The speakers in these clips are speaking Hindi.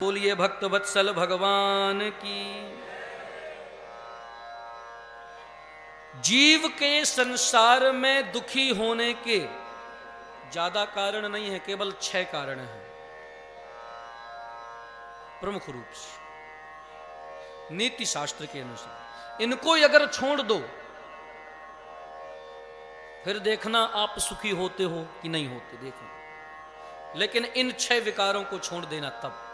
बोलिए भक्त वत्सल भगवान की। जीव के संसार में दुखी होने के ज्यादा कारण नहीं है, केवल 6 कारण हैं प्रमुख रूप से नीति शास्त्र के अनुसार। इनको अगर छोड़ दो फिर देखना आप सुखी होते हो कि नहीं होते, देखो। लेकिन इन 6 विकारों को छोड़ देना तब।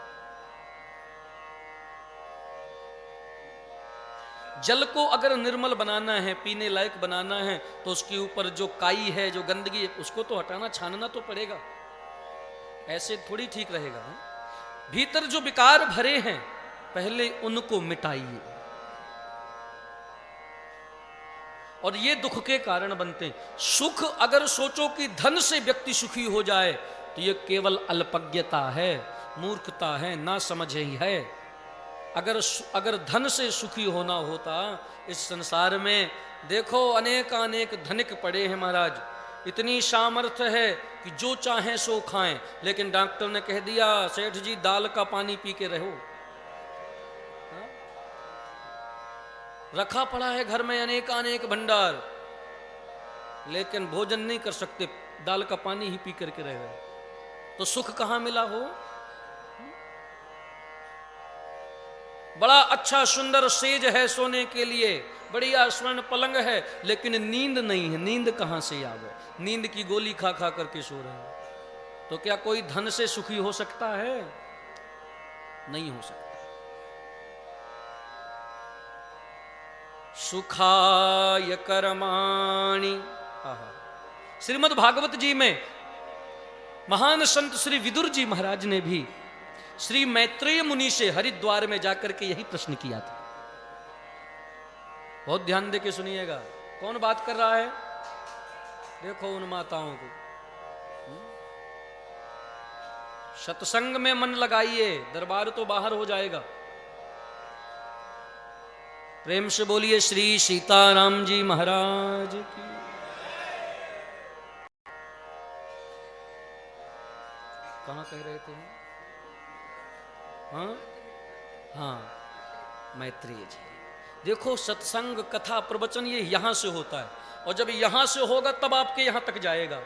जल को अगर निर्मल बनाना है, पीने लायक बनाना है, तो उसके ऊपर जो काई है, जो गंदगी है, उसको तो हटाना, छानना तो पड़ेगा। ऐसे थोड़ी ठीक रहेगा। भीतर जो विकार भरे हैं पहले उनको मिटाइए, और ये दुख के कारण बनते हैं। सुख अगर सोचो कि धन से व्यक्ति सुखी हो जाए तो ये केवल अल्पज्ञता है, मूर्खता है, ना समझ ही है। अगर धन से सुखी होना होता, इस संसार में देखो अनेक धनिक पड़े हैं महाराज, इतनी सामर्थ्य है कि जो चाहें सो खाएं, लेकिन डॉक्टर ने कह दिया सेठ जी दाल का पानी पी के रहो। रखा पड़ा है घर में अनेक भंडार, लेकिन भोजन नहीं कर सकते, दाल का पानी ही पी करके रह गए, तो सुख कहां मिला हो। बड़ा अच्छा सुंदर सेज है सोने के लिए, बढ़िया स्वर्ण पलंग है, लेकिन नींद नहीं है। नींद कहां से आवे? नींद की गोली खा खा करके सो रहे हैं। तो क्या कोई धन से सुखी हो सकता है? नहीं हो सकता। सुखाय कर्माणि। श्रीमद् भागवत जी में महान संत श्री विदुर जी महाराज ने भी श्री मैत्रेय मुनि से हरिद्वार में जाकर के यही प्रश्न किया था। बहुत ध्यान देके सुनिएगा। कौन बात कर रहा है? देखो उन माताओं को। सत्संग में मन लगाइए, दरबार तो बाहर हो जाएगा। प्रेम से बोलिए श्री सीताराम जी महाराज की। कहां कह रहे थे? हाँ, मैत्रेय जी। देखो सत्संग कथा प्रवचन ये यहां से होता है, और जब यहां से होगा तब आपके यहां तक जाएगा।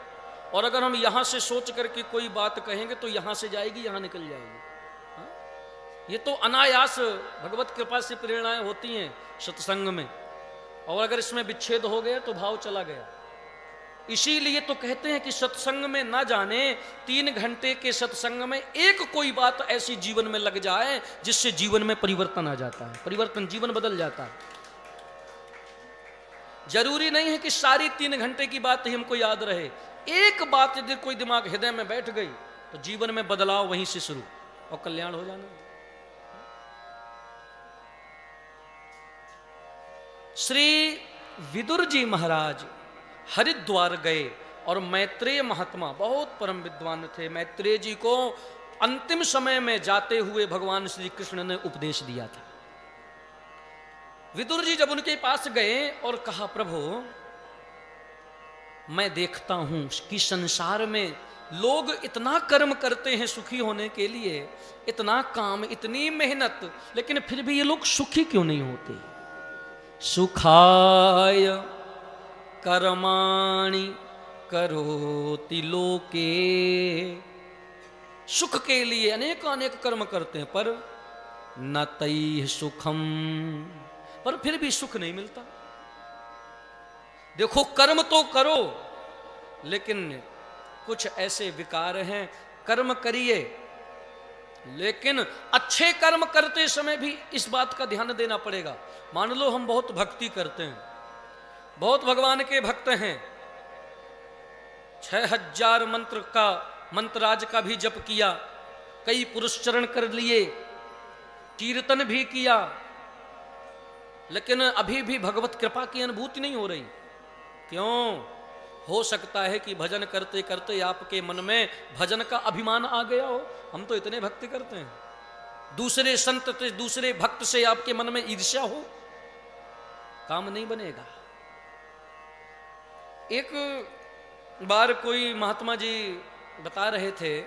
और अगर हम यहां से सोच करके कोई बात कहेंगे तो यहां से जाएगी, यहां निकल जाएगी। ये तो अनायास भगवत कृपा से प्रेरणाएं होती हैं सत्संग में, और अगर इसमें विच्छेद हो गया तो भाव चला गया। इसीलिए तो कहते हैं कि सत्संग में ना जाने 3 घंटे के सत्संग में एक कोई बात ऐसी जीवन में लग जाए जिससे जीवन में परिवर्तन आ जाता है, परिवर्तन, जीवन बदल जाता है। जरूरी नहीं है कि सारी 3 घंटे की बात ही हमको याद रहे। एक बात यदि कोई दिमाग हृदय में बैठ गई तो जीवन में बदलाव वहीं से शुरू और कल्याण हो जाना। श्री विदुर जी महाराज हरिद्वार गए, और मैत्रेय महात्मा बहुत परम विद्वान थे। मैत्रेय जी को अंतिम समय में जाते हुए भगवान श्री कृष्ण ने उपदेश दिया था। विदुर जी जब उनके पास गए और कहा प्रभु मैं देखता हूं कि संसार में लोग इतना कर्म करते हैं सुखी होने के लिए, इतना काम, इतनी मेहनत, लेकिन फिर भी ये लोग सुखी क्यों नहीं होते। सुखाय कर्माणि करोति लोके। सुख के लिए अनेक कर्म करते हैं, पर न तैः सुखम, पर फिर भी सुख नहीं मिलता। देखो कर्म तो करो, लेकिन कुछ ऐसे विकार हैं, कर्म करिए लेकिन अच्छे कर्म करते समय भी इस बात का ध्यान देना पड़ेगा। मान लो हम बहुत भक्ति करते हैं, बहुत भगवान के भक्त हैं, 6000 मंत्रराज का भी जप किया, कई पुरस्चरण कर लिए, कीर्तन भी किया, लेकिन अभी भी भगवत कृपा की अनुभूति नहीं हो रही। क्यों? हो सकता है कि भजन करते करते आपके मन में भजन का अभिमान आ गया हो। हम तो इतने भक्ति करते हैं, दूसरे संत दूसरे भक्त से आपके मन में ईर्ष्या हो, काम नहीं बनेगा। एक बार कोई महात्मा जी बता रहे थे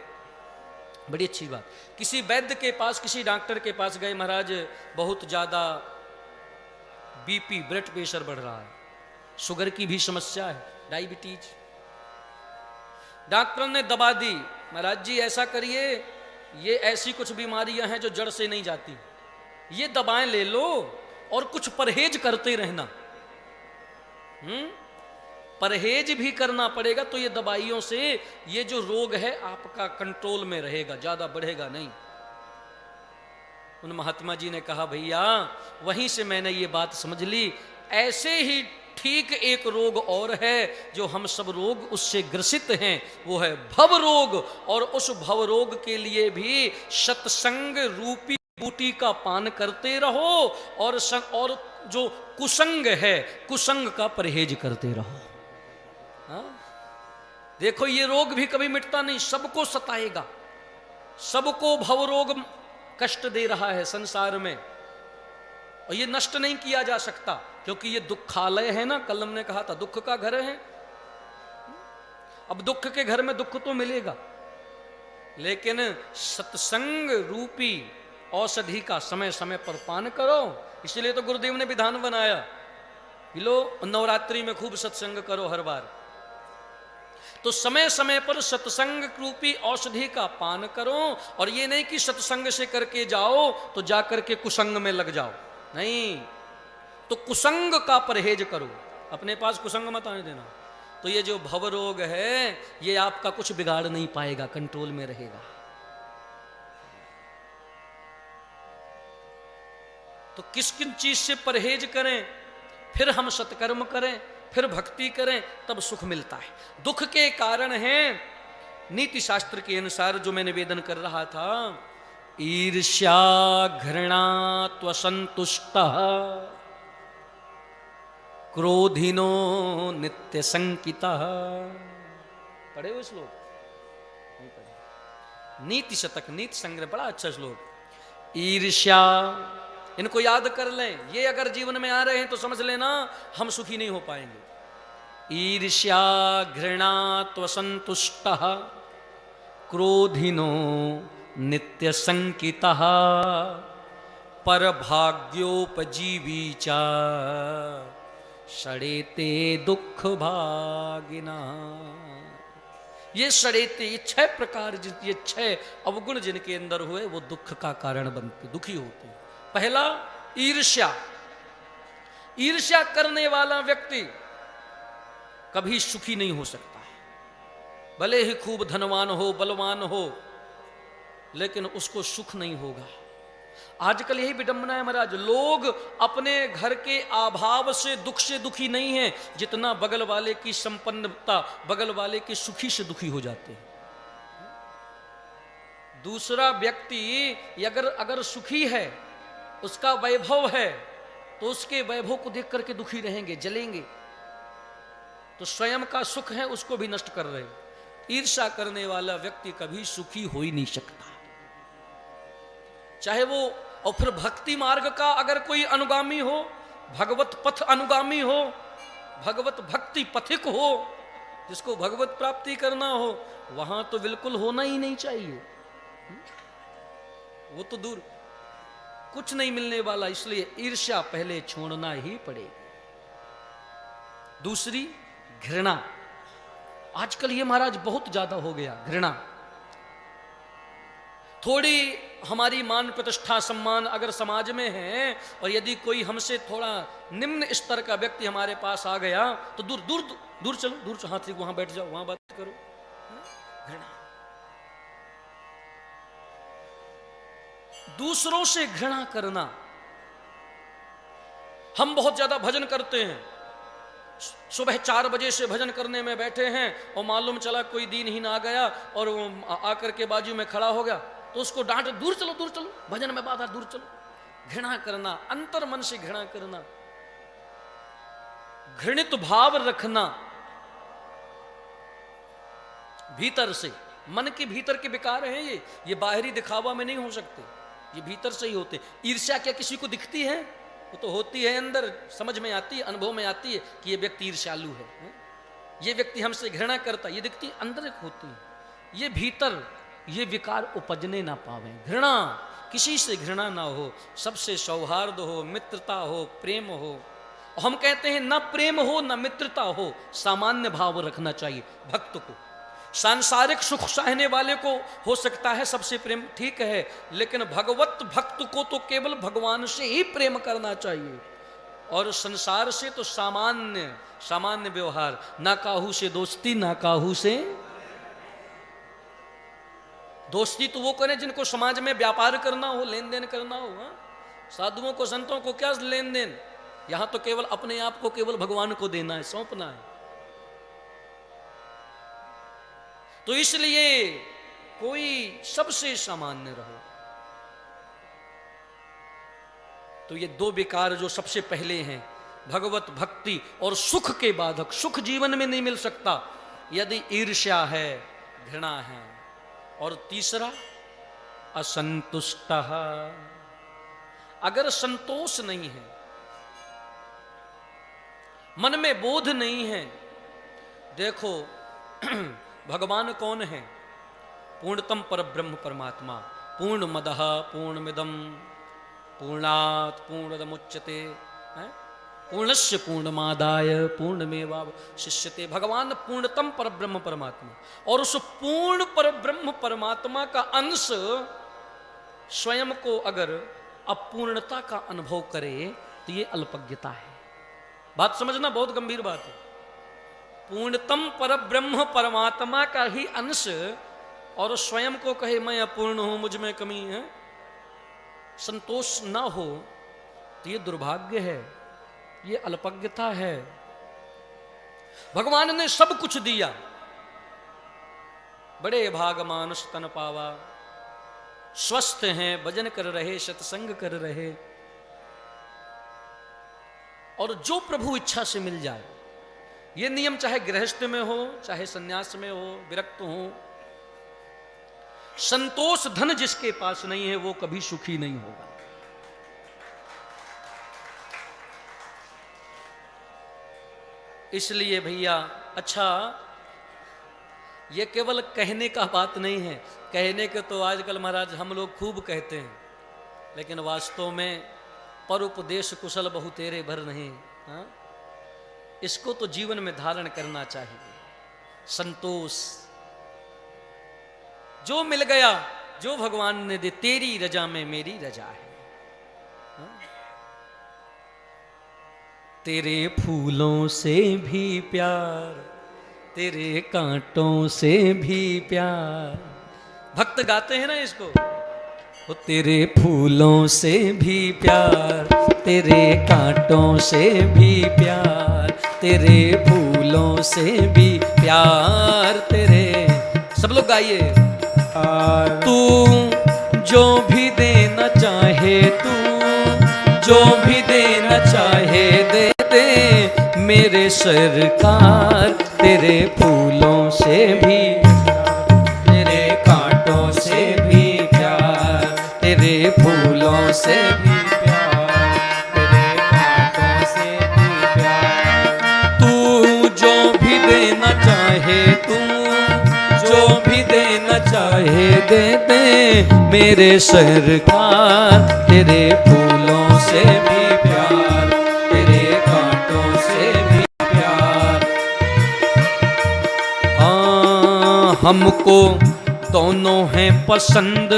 बड़ी अच्छी बात। किसी वैद्य के पास, किसी डॉक्टर के पास गए, महाराज बहुत ज़्यादा बीपी, ब्लड प्रेशर बढ़ रहा है, शुगर की भी समस्या है, डायबिटीज। डॉक्टर ने दवा दी, महाराज जी ऐसा करिए, ये ऐसी कुछ बीमारियां हैं जो जड़ से नहीं जाती, ये दवाएं ले लो और कुछ परहेज करते रहना। परहेज भी करना पड़ेगा, तो ये दवाइयों से ये जो रोग है आपका कंट्रोल में रहेगा, ज्यादा बढ़ेगा नहीं। उन महात्मा जी ने कहा, भैया वहीं से मैंने ये बात समझ ली, ऐसे ही ठीक एक रोग और है जो हम सब रोग उससे ग्रसित हैं, वो है भव रोग। और उस भव रोग के लिए भी सत्संग रूपी बूटी का पान करते रहो, और जो कुसंग है, कुसंग का परहेज करते रहो। हाँ? देखो ये रोग भी कभी मिटता नहीं, सबको सताएगा, सबको भव रोग कष्ट दे रहा है संसार में, और ये नष्ट नहीं किया जा सकता, क्योंकि ये दुखालय है ना। कल हमने कहा था दुख का घर है। अब दुख के घर में दुख तो मिलेगा, लेकिन सत्संग रूपी औषधि का समय समय पर पान करो। इसलिए तो गुरुदेव ने विधान बनाया कि लो नवरात्रि में खूब सत्संग करो हर बार। तो समय समय पर सत्संग रूपी औषधि का पान करो, और ये नहीं कि सत्संग से करके जाओ तो जाकर के कुसंग में लग जाओ, नहीं, तो कुसंग का परहेज करो, अपने पास कुसंग मत आने देना। तो ये जो भव रोग है ये आपका कुछ बिगाड़ नहीं पाएगा, कंट्रोल में रहेगा। तो किस किन चीज से परहेज करें, फिर हम सत्कर्म करें, फिर भक्ति करें, तब सुख मिलता है। दुख के कारण हैं नीति शास्त्र के अनुसार जो मैं निवेदन कर रहा था, ईर्ष्या घृणा त्वसंतुष्टः क्रोधिनो नित्य संकितः। पढ़े हो श्लोक? नहीं पढ़े। नीति शतक, नीति संग्रह, बड़ा अच्छा श्लोक। ईर्ष्या, इनको याद कर लें, ये अगर जीवन में आ रहे हैं तो समझ लेना हम सुखी नहीं हो पाएंगे। ईर्ष्या घृणा त्वसंतुष्टः क्रोधिनो नित्य संकितः परभाग्योपजीवी च षडेते दुख भागिना। ये षडेते, ये 6 प्रकार, ये 6 अवगुण जिनके अंदर हुए वो दुख का कारण बनते, दुखी होते हैं। पहला ईर्ष्या। ईर्ष्या करने वाला व्यक्ति कभी सुखी नहीं हो सकता है, भले ही खूब धनवान हो, बलवान हो, लेकिन उसको सुख नहीं होगा। आजकल यही विडंबना है महाराज, लोग अपने घर के अभाव से दुखी नहीं है, जितना बगल वाले की संपन्नता, बगल वाले के सुखी से दुखी हो जाते हैं। दूसरा व्यक्ति अगर सुखी है, उसका वैभव है, तो उसके वैभव को देख करके दुखी रहेंगे, जलेंगे, तो स्वयं का सुख है उसको भी नष्ट कर रहे। ईर्ष्या करने वाला व्यक्ति कभी सुखी हो ही नहीं सकता, चाहे वो, और फिर भक्ति मार्ग का अगर कोई अनुगामी हो, भगवत पथ अनुगामी हो, भगवत भक्ति पथिक हो, जिसको भगवत प्राप्ति करना हो, वहां तो बिल्कुल होना ही नहीं चाहिए, वो तो दूर, कुछ नहीं मिलने वाला। इसलिए ईर्ष्या पहले छोड़ना ही पड़ेगी। दूसरी घृणा। आजकल ये महाराज बहुत ज्यादा हो गया, घृणा। थोड़ी हमारी मान प्रतिष्ठा सम्मान अगर समाज में है, और यदि कोई हमसे थोड़ा निम्न स्तर का व्यक्ति हमारे पास आ गया, तो दूर दूर दूर चलो, दूर चलो, हाथ वहां बैठ जाओ, वहां बात करो। घृणा। दूसरों से घृणा करना। हम बहुत ज्यादा भजन करते हैं, सुबह 4 बजे से भजन करने में बैठे हैं, और मालूम चला कोई दीनहीन आ गया और वो आकर के बाजू में खड़ा हो गया, तो उसको डांट, दूर चलो, दूर चलो, भजन में बाधा, दूर चलो। घृणा करना, अंतर मन से घृणा करना, घृणित भाव रखना भीतर से। मन के भीतर के विकार हैं ये बाहरी दिखावा में नहीं हो सकते, ये भीतर से ही होते। ईर्ष्या क्या किसी को दिखती है? वो तो होती है अंदर, समझ में आती है, अनुभव में आती है कि ये व्यक्ति ईर्ष्यालु है, ये व्यक्ति हमसे घृणा करता है, ये दिखती अंदर होती है। ये भीतर ये विकार उपजने ना पावे। घृणा, किसी से घृणा ना हो, सबसे सौहार्द हो, मित्रता हो, प्रेम हो। हम कहते हैं ना प्रेम हो ना मित्रता हो, सामान्य भाव रखना चाहिए भक्त को। सांसारिक सुख चाहने वाले को हो सकता है सबसे प्रेम, ठीक है, लेकिन भगवत भक्त को तो केवल भगवान से ही प्रेम करना चाहिए, और संसार से तो सामान्य सामान्य व्यवहार, ना काहू से दोस्ती ना काहू से। दोस्ती तो वो करें जिनको समाज में व्यापार करना हो, लेन देन करना हो। साधुओं को संतों को क्या लेन देन, यहां तो केवल अपने आप को केवल भगवान को देना है, सौंपना है। तो इसलिए कोई सबसे सामान्य रहो। तो ये दो विकार जो सबसे पहले हैं, भगवत भक्ति और सुख के बाधक। सुख जीवन में नहीं मिल सकता यदि ईर्ष्या है, घृणा है। और तीसरा असंतुष्ट, अगर संतोष नहीं है, मन में बोध नहीं है। देखो भगवान कौन है? पूर्णतम परब्रह्म परमात्मा। पूर्णमदः पूर्णमिदं पूर्णात् पूर्णमुदच्यते, पूर्णस्य पूर्णमादाय पूर्णमेवावशिष्यते। भगवान पूर्णतम परब्रह्म परमात्मा, और उस पूर्ण परब्रह्म परमात्मा का अंश स्वयं को अगर अपूर्णता का अनुभव करे तो ये अल्पज्ञता है। बात समझना, बहुत गंभीर बात है। पूर्णतम परब्रह्म परमात्मा का ही अंश और स्वयं को कहे मैं अपूर्ण हूं, मुझ में कमी है, संतोष ना हो तो ये दुर्भाग्य है, ये अल्पज्ञता है। भगवान ने सब कुछ दिया, बड़े भाग मानुष तन पावा, स्वस्थ हैं, भजन कर रहे, सत्संग कर रहे, और जो प्रभु इच्छा से मिल जाए। ये नियम चाहे गृहस्थ में हो, चाहे सन्यास में हो, विरक्त हो। संतोष धन जिसके पास नहीं है वो कभी सुखी नहीं होगा। इसलिए भैया, अच्छा, ये केवल कहने का बात नहीं है। कहने के तो आजकल महाराज हम लोग खूब कहते हैं, लेकिन वास्तव में पर उपदेश कुशल बहु तेरे भर नहीं। हाँ? इसको तो जीवन में धारण करना चाहिए। संतोष जो मिल गया, जो भगवान ने दे, तेरी रजा में मेरी रजा है। हाँ? तेरे फूलों से भी प्यार, तेरे कांटों से भी प्यार। भक्त गाते हैं ना इसको, वो तेरे फूलों से भी प्यार, तेरे कांटों से भी प्यार, तेरे फूलों से भी प्यार, तेरे। सब लोग गाइए। तू जो भी देना चाहे, तू जो भी देना चाहे दे दे मेरे सरकार। तेरे फूलों से भी, तेरे कांटों से भी प्यार, तेरे फूलों से भी प्यार, तेरे कांटों से भी प्यार। तू जो भी देना चाहे, तू जो भी देना चाहे दे दे मेरे सरकार। तेरे फूलों से भी प्यार, तेरे कांटों से भी प्यार। हाँ, हमको दोनों हैं पसंद,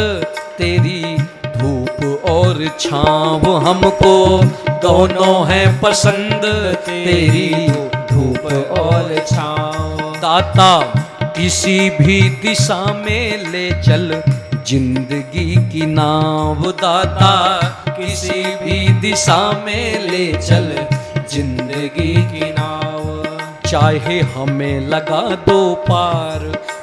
तेरी धूप और छाँव। हमको दोनों हैं पसंद, तेरी धूप और छाँव। दाता किसी भी दिशा में ले चल जिंदगी की नाव। दाता किसी भी दिशा में ले चल जिंदगी की नाव। चाहे हमें लगा दो पार,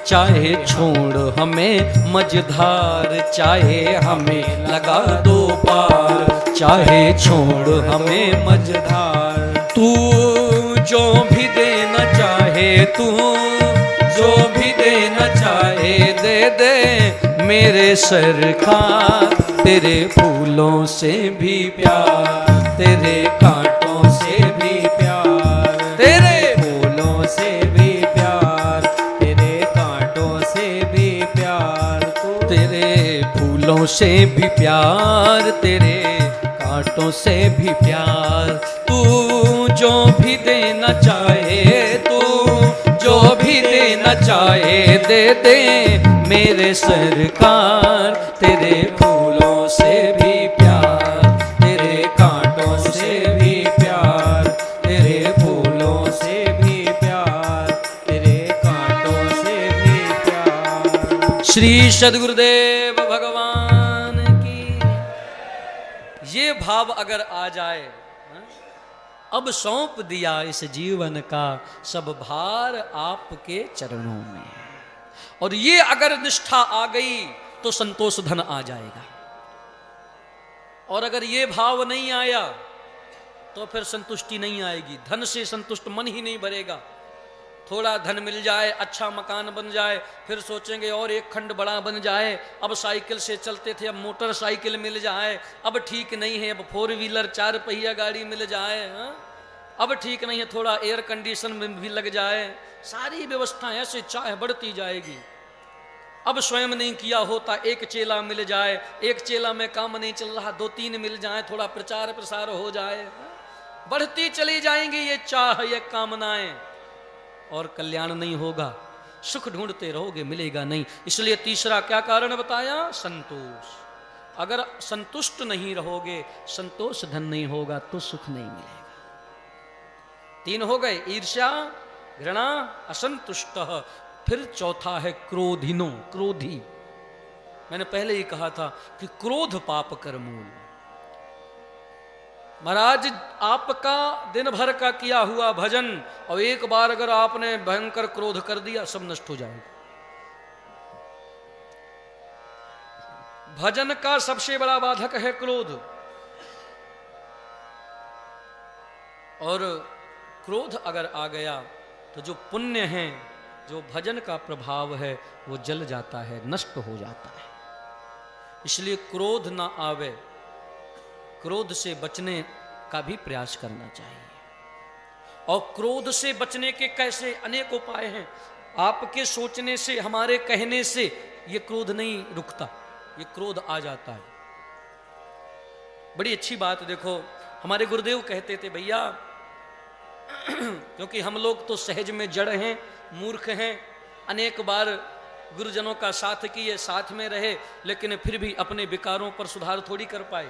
चाहे छोड़ हमें मझधार। चाहे हमें लगा दो पार, चाहे छोड़ हमें मझधार। तू जो भी देना चाहे, तू जो भी देना चाहे दे दे मेरे सरकार। तेरे फूलों से भी प्यार, तेरे कांटों से भी प्यार, तेरे फूलों से भी प्यार, तेरे कांटों से भी प्यार। फूलों से भी प्यार, तेरे कांटों से भी प्यार। तू जो भी देना चाहे, तू जो भी देना चाहे दे दे मेरे सरकार। तेरे फूलों से भी प्यार, तेरे कांटों से भी प्यार, तेरे फूलों से भी प्यार, तेरे कांटों से भी प्यार। श्री सद्गुरुदेव भगवान की। ये भाव अगर आ जाए, अब सौंप दिया इस जीवन का सब भार आपके चरणों में, और ये अगर निष्ठा आ गई तो संतोष धन आ जाएगा। और अगर ये भाव नहीं आया तो फिर संतुष्टि नहीं आएगी। धन से संतुष्ट मन ही नहीं भरेगा। थोड़ा धन मिल जाए, अच्छा मकान बन जाए, फिर सोचेंगे और एक खंड बड़ा बन जाए। अब साइकिल से चलते थे, अब मोटरसाइकिल मिल जाए। अब ठीक नहीं है, अब 4 व्हीलर 4 पहिया गाड़ी मिल जाए। अब ठीक नहीं है, थोड़ा एयर कंडीशन में भी लग जाए। सारी व्यवस्थाएं ऐसे चाह बढ़ती जाएगी। अब स्वयं नहीं किया होता, एक चेला मिल जाए, एक चेला में काम नहीं चल रहा, 2-3 मिल जाए, थोड़ा प्रचार प्रसार हो जाए। बढ़ती चली जाएंगी ये चाह, ये कामनाएं, और कल्याण नहीं होगा। सुख ढूंढते रहोगे, मिलेगा नहीं। इसलिए तीसरा क्या कारण बताया? संतोष। अगर संतुष्ट नहीं रहोगे, संतोष धन नहीं होगा, तो सुख नहीं मिलेगा। 3 हो गए, ईर्ष्या, घृणा, असंतुष्ट। फिर चौथा है क्रोधिनो, क्रोधी। मैंने पहले ही कहा था कि क्रोध पाप कर मूल। महाराज, आपका दिन भर का किया हुआ भजन और एक बार अगर आपने भयंकर क्रोध कर दिया, सब नष्ट हो जाएगा। भजन का सबसे बड़ा बाधक है क्रोध। और क्रोध अगर आ गया तो जो पुण्य है, जो भजन का प्रभाव है, वो जल जाता है, नष्ट हो जाता है। इसलिए क्रोध ना आवे, क्रोध से बचने का भी प्रयास करना चाहिए। और क्रोध से बचने के कैसे अनेक उपाय हैं। आपके सोचने से, हमारे कहने से ये क्रोध नहीं रुकता, ये क्रोध आ जाता है। बड़ी अच्छी बात देखो, हमारे गुरुदेव कहते थे, भैया क्योंकि हम लोग तो सहज में जड़ हैं, मूर्ख हैं, अनेक बार गुरुजनों का साथ किए, साथ में रहे, लेकिन फिर भी अपने विकारों पर सुधार थोड़ी कर पाए।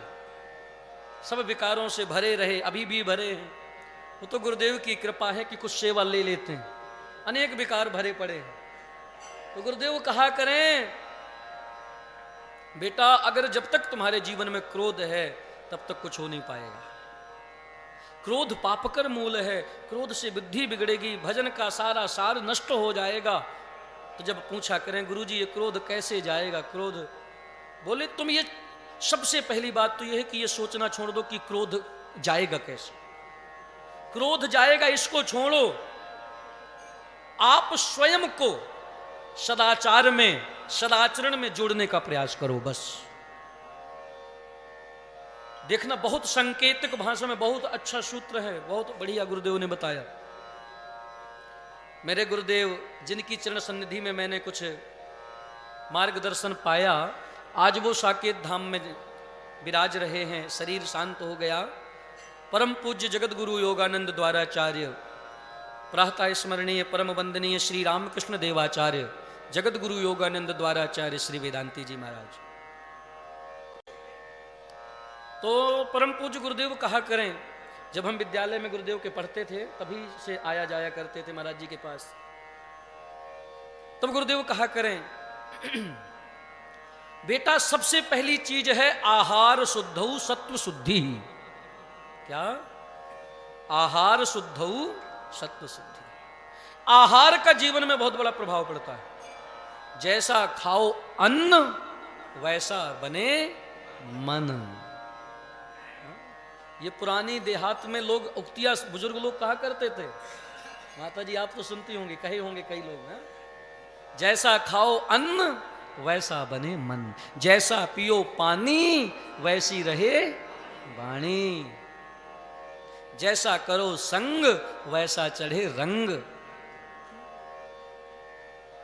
सब विकारों से भरे रहे, अभी भी भरे हैं। वो तो गुरुदेव की कृपा है कि कुछ सेवा ले लेते हैं, अनेक विकार भरे पड़े हैं। तो गुरुदेव कहा करें, बेटा अगर जब तक तुम्हारे जीवन में क्रोध है, तब तक कुछ हो नहीं पाएगा। क्रोध पापकर मूल है, क्रोध से बुद्धि बिगड़ेगी, भजन का सारा सार नष्ट हो जाएगा। तो जब पूछा करें, गुरुजी ये क्रोध कैसे जाएगा? क्रोध बोले, तुम ये सबसे पहली बात तो यह है कि ये सोचना छोड़ दो कि क्रोध जाएगा कैसे। क्रोध जाएगा इसको छोड़ो, आप स्वयं को सदाचार में, सदाचरण में जोड़ने का प्रयास करो बस। देखना, बहुत संकेतक भाषा में बहुत अच्छा सूत्र है, बहुत बढ़िया गुरुदेव ने बताया। मेरे गुरुदेव जिनकी चरण सन्निधि में मैंने कुछ मार्गदर्शन पाया, आज वो साकेत धाम में विराज रहे हैं, शरीर शांत हो गया। परम पूज्य जगत गुरु योगानंद द्वाराचार्य, प्रातः स्मरणीय परम वंदनीय श्री रामकृष्ण देवाचार्य, जगत गुरु योगानंद द्वाराचार्य श्री वेदांती जी महाराज। तो परम पूज्य गुरुदेव कहा करें, जब हम विद्यालय में गुरुदेव के पढ़ते थे, तभी से आया जाया करते थे महाराज जी के पास, तब गुरुदेव कहा करें, बेटा सबसे पहली चीज है आहार शुद्धौ सत्व शुद्धि। क्या? आहार शुद्धौ सत्व शुद्धि। आहार का जीवन में बहुत बड़ा प्रभाव पड़ता है। जैसा खाओ अन्न, वैसा बने मन। ये पुरानी देहात में लोग उक्तियां बुजुर्ग लोग कहा करते थे। माता जी आप तो सुनती होंगी, कहे होंगे कई लोग ना, जैसा खाओ अन्न वैसा बने मन, जैसा पियो पानी वैसी रहे वाणी, जैसा करो संग वैसा चढ़े रंग।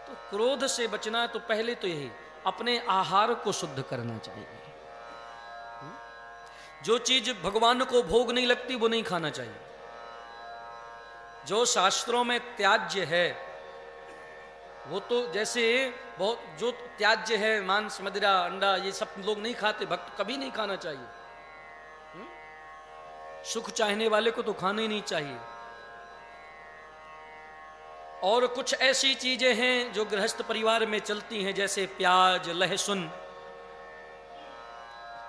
तो क्रोध से बचना तो पहले तो यही अपने आहार को शुद्ध करना चाहिए। जो चीज भगवान को भोग नहीं लगती वो नहीं खाना चाहिए। जो शास्त्रों में त्याज्य है वो तो जैसे बहुत जो त्याज्य है, मांस मदिरा अंडा ये सब लोग नहीं खाते, भक्त कभी नहीं खाना चाहिए। सुख चाहने वाले को तो खाना ही नहीं चाहिए। और कुछ ऐसी चीजें हैं जो गृहस्थ परिवार में चलती हैं, जैसे प्याज लहसुन,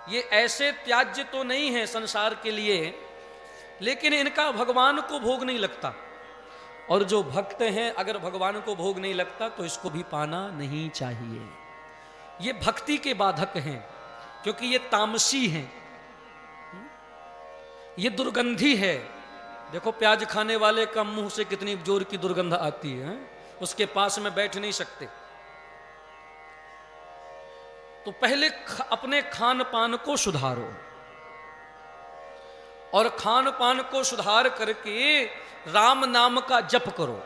ये ऐसे त्याज्य तो नहीं है संसार के लिए, लेकिन इनका भगवान को भोग नहीं लगता। और जो भक्त हैं अगर भगवान को भोग नहीं लगता तो इसको भी पाना नहीं चाहिए। ये भक्ति के बाधक हैं, क्योंकि ये तामसी हैं, ये दुर्गंधी है। देखो प्याज खाने वाले का मुंह से कितनी जोर की दुर्गंध आती है, उसके पास में बैठ नहीं सकते। तो पहले अपने खान पान को सुधारो, और खान पान को सुधार करके राम नाम का जप करो।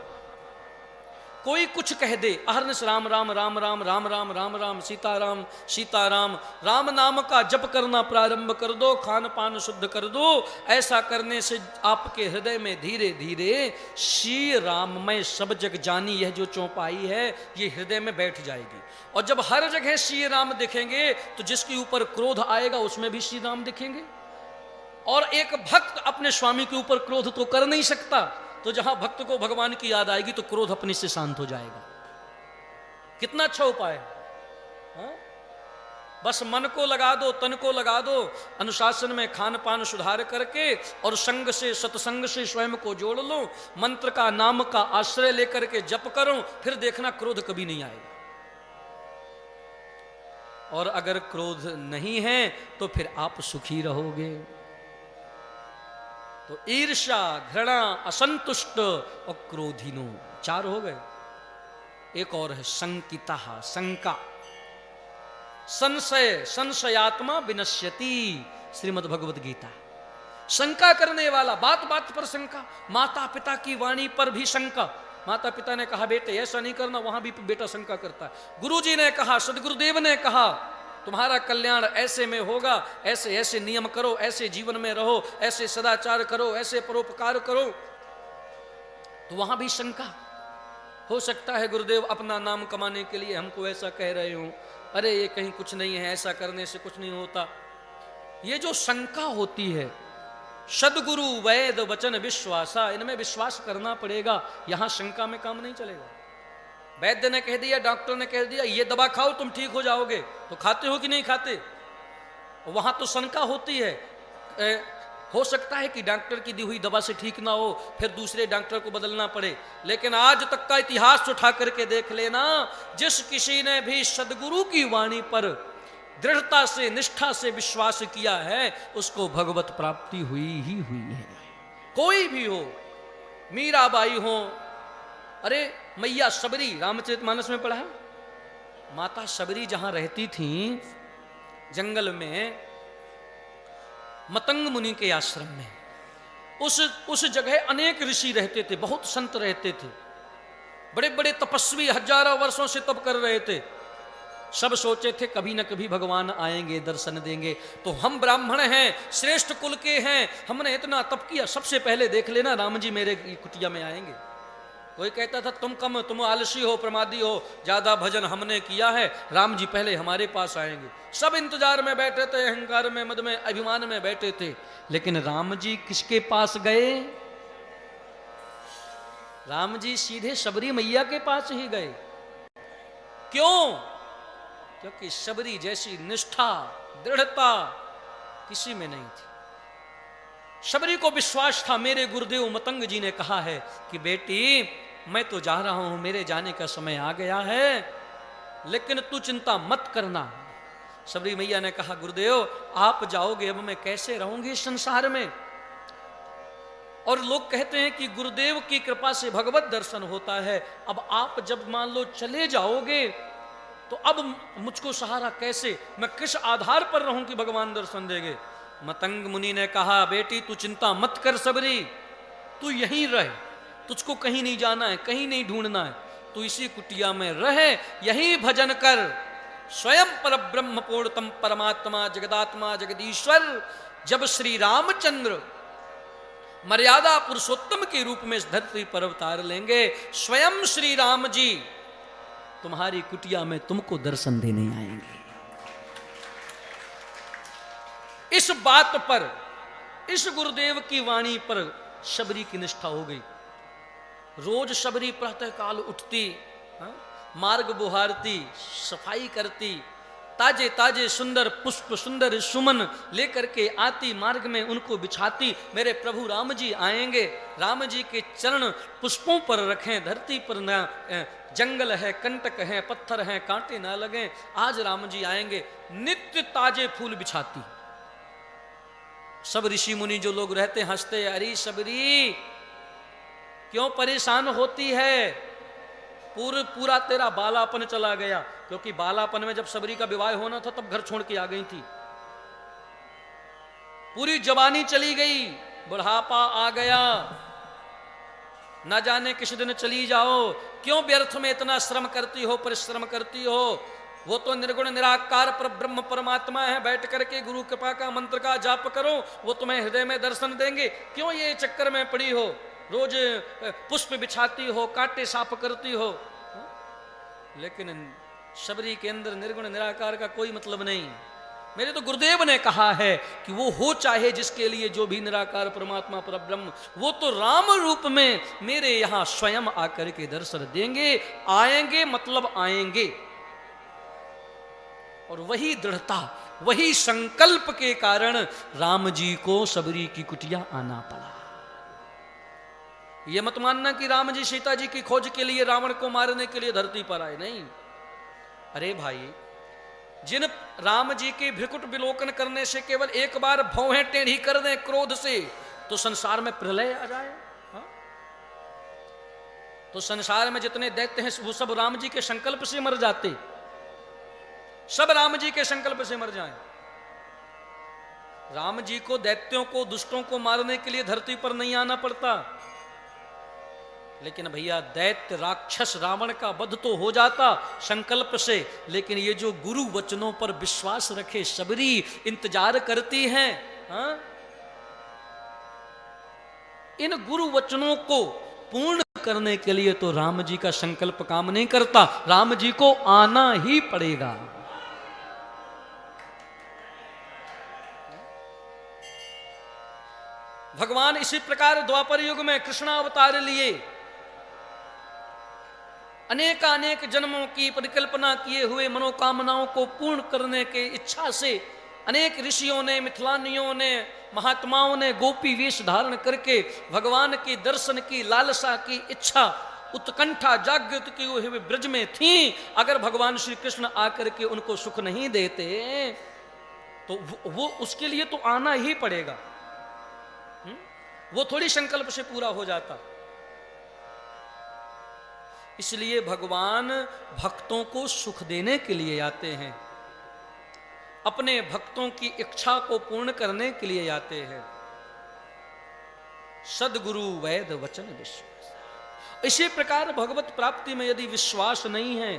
कोई कुछ कह दे, अहरनिश राम राम राम राम राम राम राम राम सीताराम सीताराम, राम नाम का जप करना प्रारंभ कर दो, खान पान शुद्ध कर दो। ऐसा करने से आपके हृदय में धीरे धीरे श्री राममय सब जग जानी यह जो चौपाई है ये हृदय में बैठ जाएगी। और जब हर जगह श्री राम दिखेंगे तो जिसके ऊपर क्रोध आएगा उसमें भी श्री राम दिखेंगे। और एक भक्त अपने स्वामी के ऊपर क्रोध तो कर नहीं सकता, तो जहां भक्त को भगवान की याद आएगी तो क्रोध अपने से शांत हो जाएगा। कितना अच्छा उपाय है, हाँ? बस मन को लगा दो, तन को लगा दो, अनुशासन में खान पान सुधार करके और संग से सत्संग से स्वयं को जोड़ लो, मंत्र का नाम का आश्रय लेकर के जप करो, फिर देखना क्रोध कभी नहीं आएगा। और अगर क्रोध नहीं है तो फिर आप सुखी रहोगे। तो ईर्ष्या घृणा असंतुष्ट और क्रोधिनो 4 हो गए। एक और है संकिता, शंका, संशय, संशयात्मा विनश्यति, श्रीमद् भगवद गीता। शंका करने वाला, बात बात पर शंका, माता पिता की वाणी पर भी शंका। माता पिता ने कहा बेटे ऐसा नहीं करना, वहां भी बेटा शंका करता है। गुरुजी ने कहा, सदगुरुदेव ने कहा तुम्हारा कल्याण ऐसे में होगा, ऐसे ऐसे नियम करो, ऐसे जीवन में रहो, ऐसे सदाचार करो, ऐसे परोपकार करो, तो वहां भी शंका। हो सकता है गुरुदेव अपना नाम कमाने के लिए हमको ऐसा कह रहे हो, अरे ये कहीं कुछ नहीं है, ऐसा करने से कुछ नहीं होता। ये जो शंका होती है, सदगुरु वैद वचन विश्वासा, इनमें विश्वास करना पड़ेगा। यहां शंका में काम नहीं चलेगा। वैद्य ने कह दिया, डॉक्टर ने कह दिया ये दवा खाओ तुम ठीक हो जाओगे, तो खाते हो कि नहीं खाते? वहां तो शंका होती है। हो सकता है कि डॉक्टर की दी हुई दवा से ठीक ना हो, फिर दूसरे डॉक्टर को बदलना पड़े। लेकिन आज तक का इतिहास उठा करके देख लेना, जिस किसी ने भी सदगुरु की वाणी पर दृढ़ता से निष्ठा से विश्वास किया है उसको भगवत प्राप्ति हुई ही हुई है। कोई भी हो, मीराबाई हो, अरे मैया सबरी, रामचरितमानस में पढ़ा है, माता सबरी जहां रहती थी जंगल में मतंग मुनि के आश्रम में, उस जगह अनेक ऋषि रहते थे, बहुत संत रहते थे, बड़े बड़े तपस्वी हजारों वर्षों से तप कर रहे थे। सब सोचे थे कभी न कभी भगवान आएंगे, दर्शन देंगे, तो हम ब्राह्मण हैं, श्रेष्ठ कुल के हैं, हमने इतना तप किया, सबसे पहले देख लेना राम जी मेरे कुटिया में आएंगे। कोई कहता था तुम कम, तुम आलसी हो, प्रमादी हो, ज्यादा भजन हमने किया है, राम जी पहले हमारे पास आएंगे। सब इंतजार में बैठे थे, अहंकार में, मद में, अभिमान में बैठे थे। लेकिन राम जी किसके पास गए? राम जी सीधे शबरी मैया के पास ही गए। क्यों? क्योंकि शबरी जैसी निष्ठा, दृढ़ता किसी में नहीं थी। शबरी को विश्वास था, मेरे गुरुदेव मतंग जी ने कहा है कि बेटी मैं तो जा रहा हूं, मेरे जाने का समय आ गया है, लेकिन तू चिंता मत करना। शबरी मैया ने कहा गुरुदेव आप जाओगे, अब मैं कैसे रहूंगी इस संसार में? और लोग कहते हैं कि गुरुदेव की कृपा से भगवत दर्शन होता है। अब आप जब मान लो चले जाओगे तो अब मुझको सहारा कैसे, मैं किस आधार पर रहूं कि भगवान दर्शन देंगे? मतंग मुनि ने कहा बेटी तू चिंता मत कर सबरी, तू यहीं रह, तुझको कहीं नहीं जाना है, कहीं नहीं ढूंढना है, तू इसी कुटिया में रह, यहीं भजन कर, स्वयं पर ब्रह्म पूर्णतम परमात्मा जगदात्मा जगदीश्वर जब श्री रामचंद्र मर्यादा पुरुषोत्तम के रूप में इस धरती पर अवतार लेंगे, स्वयं श्री राम जी तुम्हारी कुटिया में तुमको दर्शन देने आएंगे। इस बात पर, इस गुरुदेव की वाणी पर शबरी की निष्ठा हो गई। रोज शबरी प्रातः काल उठती, मार्ग बुहारती, सफाई करती, ताजे ताजे सुंदर पुष्प सुंदर सुमन लेकर के आती, मार्ग में उनको बिछाती। मेरे प्रभु राम जी आएंगे, राम जी के चरण पुष्पों पर रखें, धरती पर ना जंगल है, कंटक है, पत्थर हैं, कांटे ना लगें, आज राम जी आएंगे। नित्य ताजे फूल बिछाती। सब ऋषि मुनि जो लोग रहते हंसते, अरे शबरी क्यों परेशान होती है, पूरा तेरा बालापन चला गया। क्योंकि बालापन में जब शबरी का विवाह होना था तब घर छोड़ के आ गई थी। पूरी जवानी चली गई, बुढ़ापा आ गया, ना जाने किस दिन चली जाओ। क्यों व्यर्थ में इतना श्रम करती हो, परिश्रम करती हो? वो तो निर्गुण निराकार पर ब्रह्म परमात्मा है, बैठ करके गुरु कृपा का मंत्र का जाप करो, वो तुम्हें हृदय में दर्शन देंगे। क्यों ये चक्कर में पड़ी हो, रोज पुष्प बिछाती हो, कांटे साफ करती हो? लेकिन शबरी के अंदर निर्गुण निराकार का कोई मतलब नहीं। मेरे तो गुरुदेव ने कहा है कि वो हो चाहे जिसके लिए जो भी निराकार परमात्मा पर ब्रह्म, वो तो राम रूप में मेरे यहां स्वयं आकर के दर्शन देंगे। आएंगे मतलब आएंगे। और वही दृढ़ता, वही संकल्प के कारण राम जी को शबरी की कुटिया आना पड़ा। यह मत मानना कि राम जी सीता जी की खोज के लिए, रावण को मारने के लिए धरती पर आए, नहीं। अरे भाई, जिन राम जी के भ्रिकुट विलोकन करने से केवल एक बार भौहें टेढ़ी कर दें क्रोध से, तो संसार में प्रलय आ जाए। हाँ? तो संसार में जितने दैत्य हैं वो सब राम जी के संकल्प से मर जाते, सब राम जी के संकल्प से मर जाएं। राम जी को दैत्यों को, दुष्टों को मारने के लिए धरती पर नहीं आना पड़ता। लेकिन भैया, दैत्य राक्षस रावण का वध तो हो जाता संकल्प से, लेकिन ये जो गुरु वचनों पर विश्वास रखे शबरी इंतजार करती हैं, हाँ? इन गुरु वचनों को पूर्ण करने के लिए तो राम जी का संकल्प काम नहीं करता, राम जी को आना ही पड़ेगा। भगवान इसी प्रकार द्वापर युग में कृष्णावतार लिए अनेक जन्मों की परिकल्पना किए हुए मनोकामनाओं को पूर्ण करने के इच्छा से अनेक ऋषियों ने, मिथिलानियों ने, महात्माओं ने गोपी वेश धारण करके भगवान के दर्शन की लालसा की इच्छा, उत्कंठा जागृत की हुए ब्रज में थी। अगर भगवान श्री कृष्ण आकर के उनको सुख नहीं देते तो वो उसके लिए तो आना ही पड़ेगा। वो थोड़ी संकल्प से पूरा हो जाता। इसलिए भगवान भक्तों को सुख देने के लिए आते हैं, अपने भक्तों की इच्छा को पूर्ण करने के लिए आते हैं। सदगुरु वैद वचन विश्वास। इसी प्रकार भगवत प्राप्ति में यदि विश्वास नहीं है,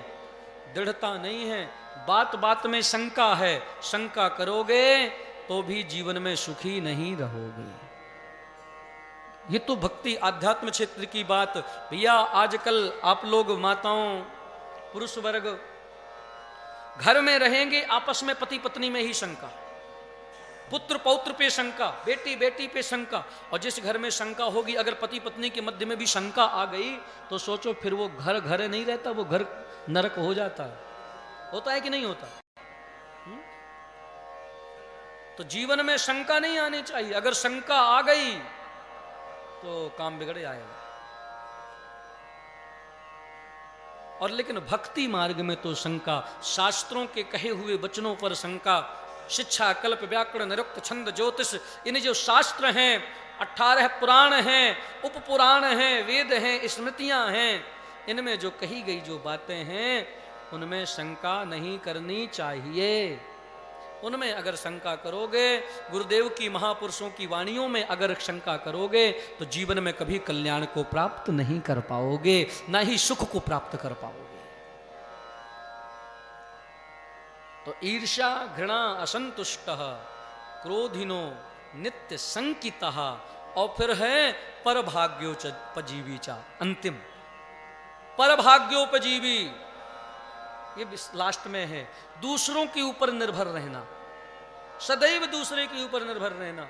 दृढ़ता नहीं है, बात बात में शंका है, शंका करोगे तो भी जीवन में सुखी नहीं रहोगे। ये तो भक्ति आध्यात्म क्षेत्र की बात। भैया, आजकल आप लोग माताओं, पुरुष वर्ग घर में रहेंगे, आपस में पति पत्नी में ही शंका, पुत्र पौत्र पे शंका, बेटी बेटी पे शंका। और जिस घर में शंका होगी, अगर पति पत्नी के मध्य में भी शंका आ गई तो सोचो फिर वो घर घर नहीं रहता, वो घर नरक हो जाता है। होता है कि नहीं होता? तो जीवन में शंका नहीं आनी चाहिए। अगर शंका आ गई तो काम बिगड़ जाएगा। और लेकिन भक्ति मार्ग में तो शंका, शास्त्रों के कहे हुए वचनों पर शंका, शिक्षा कल्प व्याकरण निरुक्त छंद ज्योतिष, इन जो शास्त्र हैं, 18 पुराण हैं, उपपुराण हैं, वेद हैं, स्मृतियां हैं, इनमें जो कही गई जो बातें हैं उनमें शंका नहीं करनी चाहिए। उनमें अगर शंका करोगे, गुरुदेव की महापुरुषों की वाणियों में अगर शंका करोगे तो जीवन में कभी कल्याण को प्राप्त नहीं कर पाओगे, ना ही सुख को प्राप्त कर पाओगे। तो ईर्ष्या घृणा असंतुष्ट क्रोधिनो नित्य संकिता और फिर है परभाग्योपजीवी चा अंतिम परभाग्योपजीवी। ये लास्ट में है दूसरों के ऊपर निर्भर रहना, सदैव दूसरे के ऊपर निर्भर रहना।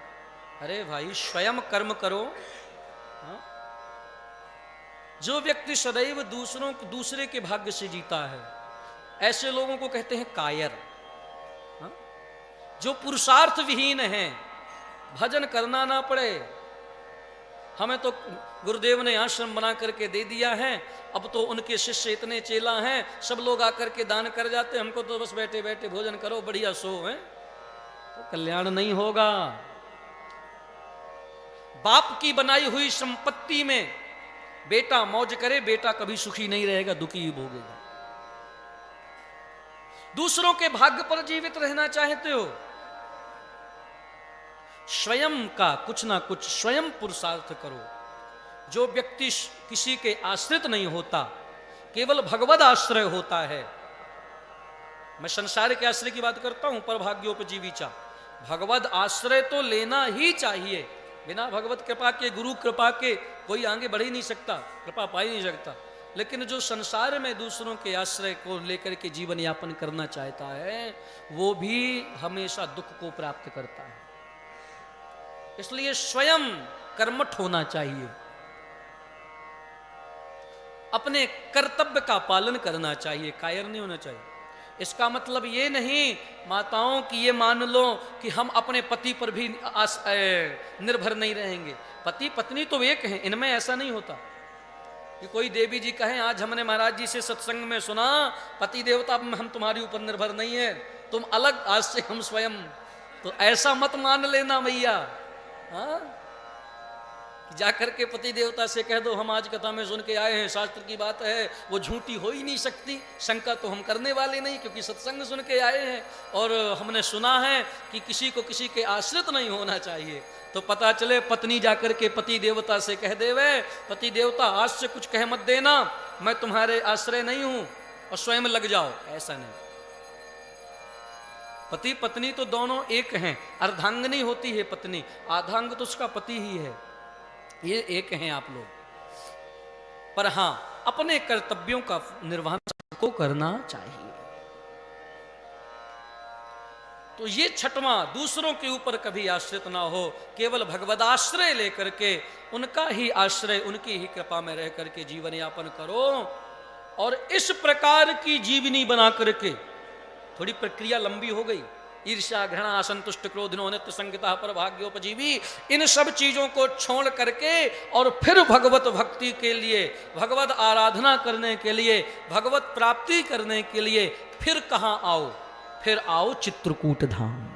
अरे भाई स्वयं कर्म करो। हा? जो व्यक्ति सदैव दूसरे के भाग्य से जीता है ऐसे लोगों को कहते हैं कायर। हा? जो पुरुषार्थ विहीन है, भजन करना ना पड़े। हमें तो गुरुदेव ने आश्रम बना करके दे दिया है, अब तो उनके शिष्य इतने चेला हैं, सब लोग आकर के दान कर जाते, हमको तो बस बैठे बैठे भोजन करो बढ़िया सो है, तो कल्याण नहीं होगा। बाप की बनाई हुई संपत्ति में बेटा मौज करे, बेटा कभी सुखी नहीं रहेगा, दुखी ही भोगेगा। दूसरों के भाग्य पर जीवित रहना चाहते हो, स्वयं का कुछ ना कुछ स्वयं पुरुषार्थ करो। जो व्यक्ति किसी के आश्रित नहीं होता, केवल भगवद आश्रय होता है। मैं संसार के आश्रय की बात करता हूं, पर भाग्योपजीवी चा भगवद आश्रय तो लेना ही चाहिए। बिना भगवत कृपा के, गुरु कृपा के कोई आगे बढ़ ही नहीं सकता, कृपा पा ही नहीं सकता। लेकिन जो संसार में दूसरों के आश्रय को लेकर के जीवन यापन करना चाहता है, वो भी हमेशा दुख को प्राप्त करता है। इसलिए स्वयं कर्मठ होना चाहिए, अपने कर्तव्य का पालन करना चाहिए, कायर नहीं होना चाहिए। इसका मतलब ये नहीं माताओं की ये मान लो कि हम अपने पति पर भी निर्भर नहीं रहेंगे। पति पत्नी तो एक हैं, इनमें ऐसा नहीं होता कि कोई देवी जी कहें आज हमने महाराज जी से सत्संग में सुना पति देवता हम तुम्हारे ऊपर निर्भर नहीं है, तुम अलग, आज से हम स्वयं। तो ऐसा मत मान लेना भैया। हाँ, जाकर के पति देवता से कह दो हम आज कथा में सुन के आए हैं, शास्त्र की बात है, वो झूठी हो ही नहीं सकती। शंका तो हम करने वाले नहीं, क्योंकि सत्संग सुन के आए हैं और हमने सुना है कि किसी को किसी के आश्रित नहीं होना चाहिए। तो पता चले पत्नी जाकर के पति देवता से कह देवे, पति देवता आज से कुछ कह मत देना, मैं तुम्हारे आश्रय नहीं हूं, और स्वयं लग जाओ। ऐसा नहीं। पति पत्नी तो दोनों एक हैं, अर्धांगिनी होती है पत्नी, आधांग तो उसका पति ही है। ये एक हैं आप लोग। पर हां, अपने कर्तव्यों का निर्वहन को करना चाहिए। तो ये छठवां, दूसरों के ऊपर कभी आश्रित ना हो, केवल भगवदाश्रय लेकर के, उनका ही आश्रय, उनकी ही कृपा में रह करके जीवन यापन करो। और इस प्रकार की जीवनी बना करके, थोड़ी प्रक्रिया लंबी हो गई, ईर्ष्या घृणा असंतुष्ट क्रोधिनो नित्य संगिता पर भाग्योपजीवी, इन सब चीजों को छोड़ करके और फिर भगवत भक्ति के लिए, भगवत आराधना करने के लिए, भगवत प्राप्ति करने के लिए फिर कहाँ आओ? फिर आओ चित्रकूट धाम।